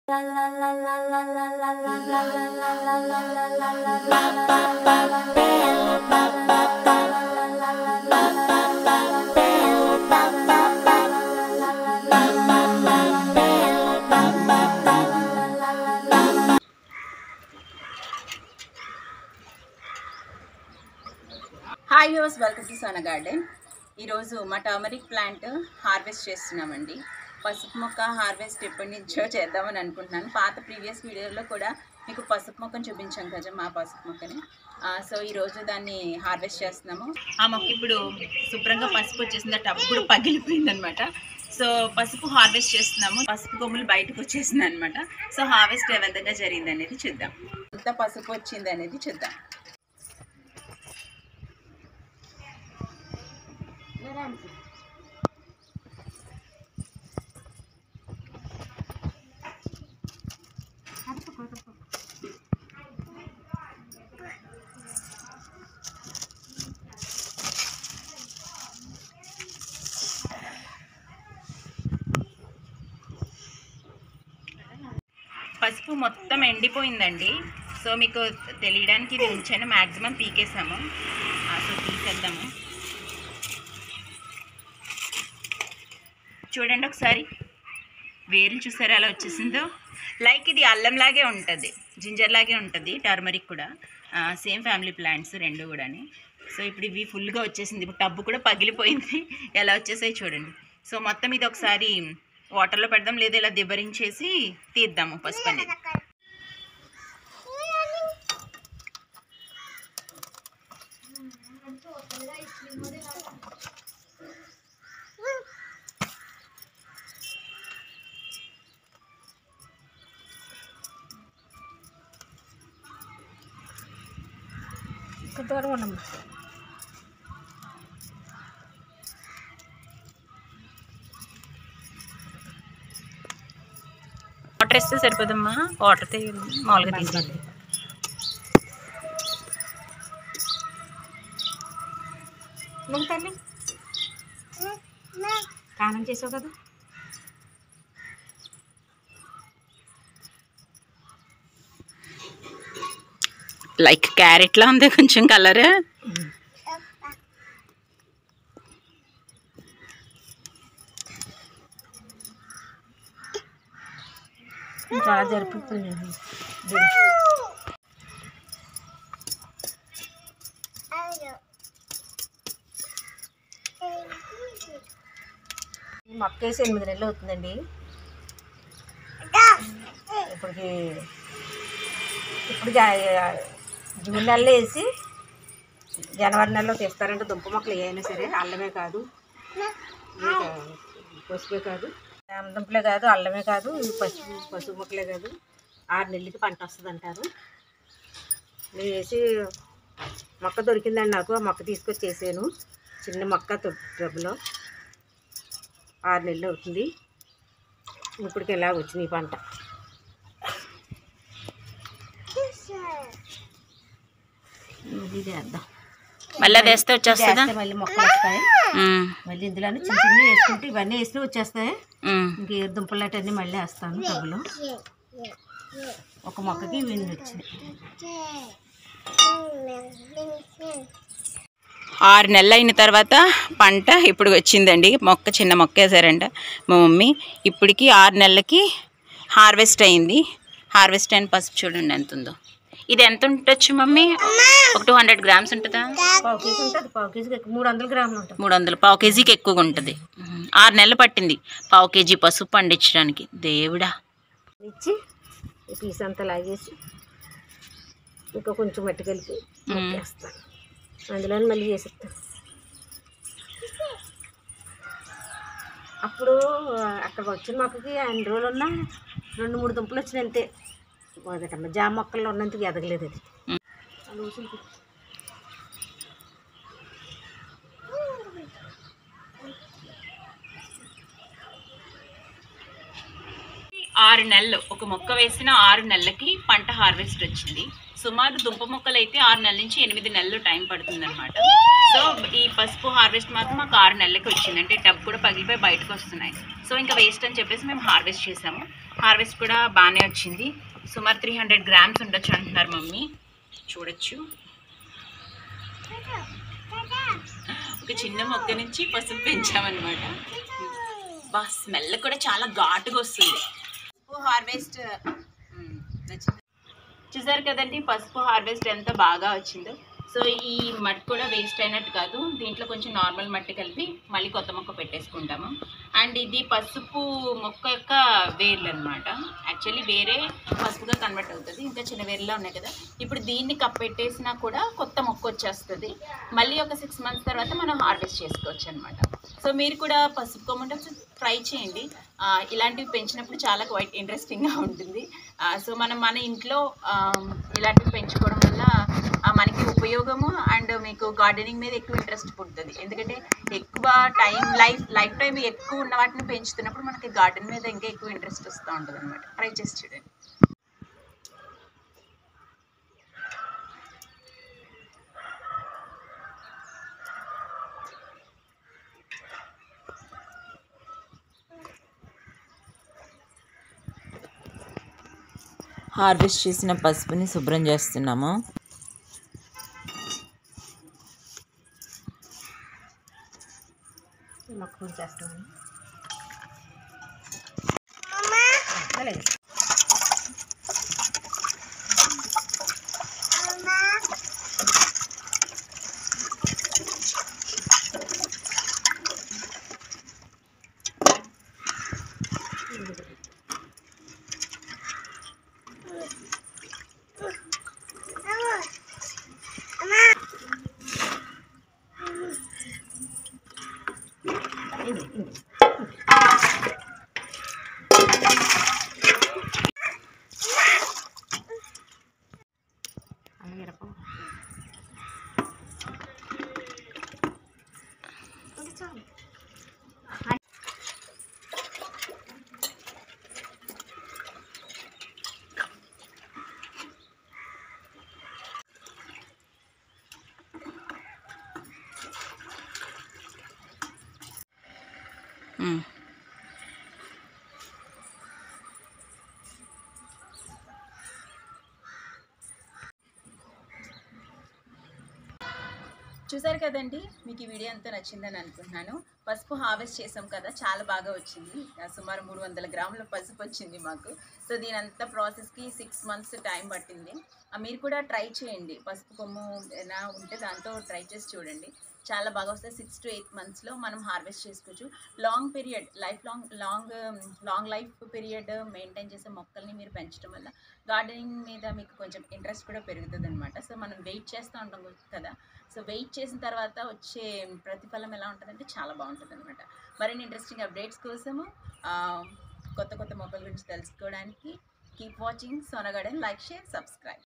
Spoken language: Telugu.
Hi use, welcome to Sona garden. ఈరోజు మా టర్మరిక్ ప్లాంట్ హార్వెస్ట్ చేస్తున్నామండి. పసుపు మొక్క హార్వెస్ట్ ఎప్పటి నుంచో చేద్దామని అనుకుంటున్నాను. పాత ప్రీవియస్ వీడియోలో కూడా మీకు పసుపు మొక్కను చూపించాం కదా, మా పసుపు మొక్కని. సో ఈరోజు దాన్ని హార్వెస్ట్ చేస్తున్నాము. ఆ మొక్క ఇప్పుడు శుభ్రంగా పసుపు వచ్చేసింది, టబ్బు కూడా పగిలిపోయిందనమాట. సో పసుపు హార్వెస్ట్ చేస్తున్నాము. పసుపు కొమ్ములు బయటకు వచ్చేసింది అనమాట. సో హార్వెస్ట్ ఏ విధంగా జరిగింది అనేది చూద్దాం. ఎంత పసుపు వచ్చింది అనేది చూద్దాం. పసుపు మొత్తం ఎండిపోయిందండి. సో మీకు తెలియడానికి ఇది ఉంచాను, మ్యాక్సిమం పీకేసాము. సో తీసేద్దాము. చూడండి ఒకసారి, వేర్లు చూసారా ఎలా వచ్చేసిందో. లైక్ ఇది అల్లంలాగే ఉంటుంది, జింజర్ లాగే ఉంటుంది. టర్మరిక్ కూడా సేమ్ ఫ్యామిలీ ప్లాంట్స్ రెండు కూడా. సో ఇప్పుడు ఇవి ఫుల్గా వచ్చేసింది. ఇప్పుడు టబ్బు కూడా పగిలిపోయింది, ఎలా వచ్చేసాయి చూడండి. సో మొత్తం ఇది ఒకసారి వాటర్లో పెడదాం, లేదా ఇలా దిబ్బరించేసి తీద్దాము పసుపు అనేది. వాటర్ వేస్తే సరిపోదమ్మా, వాటర్ మామూలుగా తీసుకోండి. తల్లి కానం చేసావు కదా. లైక్ క్యారెట్లా ఉంది కొంచెం కలర్. చాలా జరుపుతుంది. మొక్క వేసి 8 నెలలు అవుతుందండి. ఇప్పుడు జూన్ నెలలో వేసి జనవరి నెలలో తీస్తారంటే దుంప మొక్కలు ఏమైనా సరే, అల్లమే కాదు, పసుపే కాదు, దుంపలే కాదు, అల్లమే కాదు, పసుపు మొక్కలే కాదు, 6 నెలలకి పంట వస్తుంది అంటారు. నేను వేసి మొక్క దొరికిందండి నాకు. ఆ మొక్క తీసుకొచ్చి వేసాను, చిన్న మొక్క టబ్బులో. 6 నెలలు అవుతుంది. ఇప్పటికి ఎలా వచ్చింది ఈ పంట. ఇది వేద్దాం, మళ్ళీ వేస్తే వచ్చేస్తుందా? మళ్ళీ మొక్కలు వస్తాయి. మళ్ళీ ఇందులోనే చిన్న చిన్న వేసుకుంటే ఇవన్నీ వేస్తే వచ్చేస్తాయి. ఇంక ఏ దుంపలాటన్నీ మళ్ళీ వేస్తాను టబ్బులో. ఒక మొక్కకి ఇవన్నీ వచ్చినాయి. 6 నెలలు అయిన తర్వాత పంట ఇప్పుడు వచ్చిందండి. మొక్క చిన్న మొక్క వేసారంట మా మమ్మీ. ఇప్పటికి 6 నెలలకి హార్వెస్ట్ అయింది. హార్వెస్ట్ అయిన పసుపు చూడండి ఎంత ఉందో. ఇది ఎంత ఉండొచ్చు మమ్మీ? ఒక 200 గ్రామ్స్ ఉంటుందా? పావు కేజీ ఉంటుంది. పావు కేజీకి 300 గ్రాములు ఉంటుంది. 300, పావు కేజీకి ఎక్కువగా ఉంటుంది. 6 నెలలు పట్టింది పావు కేజీ పసుపు పండించడానికి. దేవుడా. ఇచ్చి ఈ పీస్ అంతా లాగేసి ఇంకా కొంచెం మట్టి కలిపి వేస్తాను. అందులో మళ్ళీ వేసేస్తాను. అప్పుడు అక్కడ వచ్చిన మొక్కకి అన్ని రోజులు ఉన్నా 2-3 దుంపలు వచ్చినాయి అంతే. మొదటమ్మ జామ మొక్కల్లో ఉన్నందుకు ఎదగలేదు అది. ఆరు నెలలు ఒక మొక్క వేసిన 6 నెలలకి పంట హార్వెస్ట్ వచ్చింది. సుమారు దుంప మొక్కలు అయితే 6 నెలల నుంచి 8 నెలలు టైం పడుతుంది అనమాట. సో ఈ పసుపు హార్వెస్ట్ మాత్రం మాకు 6 నెలలకి వచ్చింది. అంటే టబ్ కూడా పగిలిపోయి బయటకు వస్తున్నాయి. సో ఇంకా వేస్ట్ అని చెప్పేసి మేము హార్వెస్ట్ చేసాము. హార్వెస్ట్ కూడా బాగానే వచ్చింది. సుమారు 300 గ్రామ్స్ ఉండొచ్చు అంటున్నారు మమ్మీ. చూడొచ్చు. ఒక చిన్న మొక్క నుంచి పసుపు పెంచామన్నమాట. బా స్మెల్ కూడా చాలా ఘాటుగా వస్తుంది. పసుపు హార్వెస్ట్ చూసారు కదండి, పసుపు హార్వెస్ట్ ఎంత బాగా వచ్చిందో. సో ఈ మట్టి కూడా వేస్ట్ అయినట్టు కాదు, దీంట్లో కొంచెం నార్మల్ మట్టి కలిపి మళ్ళీ కొత్త మొక్క పెట్టేసుకుంటాము. అండ్ ఇది పసుపు మొక్క యొక్క వేర్లు అనమాట. యాక్చువల్లీ వేరే పసుపుగా కన్వర్ట్ అవుతుంది, ఇంకా చిన్న వేర్లా ఉన్నాయి కదా. ఇప్పుడు దీన్ని కప్పెట్టేసినా కూడా కొత్త మొక్క వచ్చేస్తుంది. మళ్ళీ ఒక 6 months తర్వాత మనం హార్వెస్ట్ చేసుకోవచ్చు అనమాట. సో మీరు కూడా పసుపు కొమ్మంటే ట్రై చేయండి. ఇలాంటివి పెంచినప్పుడు చాలా క్వైట్ ఇంట్రెస్టింగ్గా ఉంటుంది. సో మనం మన ఇంట్లో ఇలాంటివి పెంచుకోవడం వల్ల మనకి ఉపయోగము అండ్ మీకు గార్డెనింగ్ మీద ఎక్కువ ఇంట్రెస్ట్ పుడుతుంది. ఎందుకంటే ఎక్కువ టైం లైఫ్ టైం ఎక్కువ ఉన్న వాటిని పెంచుతున్నప్పుడు మనకి గార్డెన్ మీద ఇంకా ఎక్కువ ఇంట్రెస్ట్ వస్తూ ఉంటుంది అనమాట. ట్రై చేసి చూడండి. హార్వెస్ట్ చేసిన పసుపుని శుభ్రం చేస్తున్నాము. మొక్క చేస్తాము. చూసారు కదండి, మీకు ఈ వీడియో అంతా నచ్చిందని అనుకుంటున్నాను. పసుపు హార్వెస్ట్ చేసాం కదా, చాలా బాగా వచ్చింది. సుమారు 300 గ్రాముల పసుపు వచ్చింది మాకు. సో దీని అంతా ప్రాసెస్కి 6 months టైం పట్టింది. మీరు కూడా ట్రై చేయండి. పసుపు కొమ్ము ఏదైనా ఉంటే దాంతో ట్రై చేసి చూడండి, చాలా బాగా వస్తాయి. 6 to 8 monthsలో మనం హార్వెస్ట్ చేసుకోవచ్చు. Long period long life period maintain చేసే మొక్కల్ని మీరు పెంచడం వల్ల గార్డెనింగ్ మీద మీకు కొంచెం ఇంట్రెస్ట్ కూడా పెరుగుతుంది అనమాట. సో మనం వెయిట్ చేస్తూ ఉంటాం కదా, సో వెయిట్ చేసిన తర్వాత వచ్చే ప్రతిఫలం ఎలా ఉంటుందంటే చాలా బాగుంటుంది అనమాట. మరిన్ని ఇంట్రెస్టింగ్ అప్డేట్స్ కోసము కొత్త మొక్కల గురించి తెలుసుకోవడానికి keep watching Sona garden. Like, share, subscribe.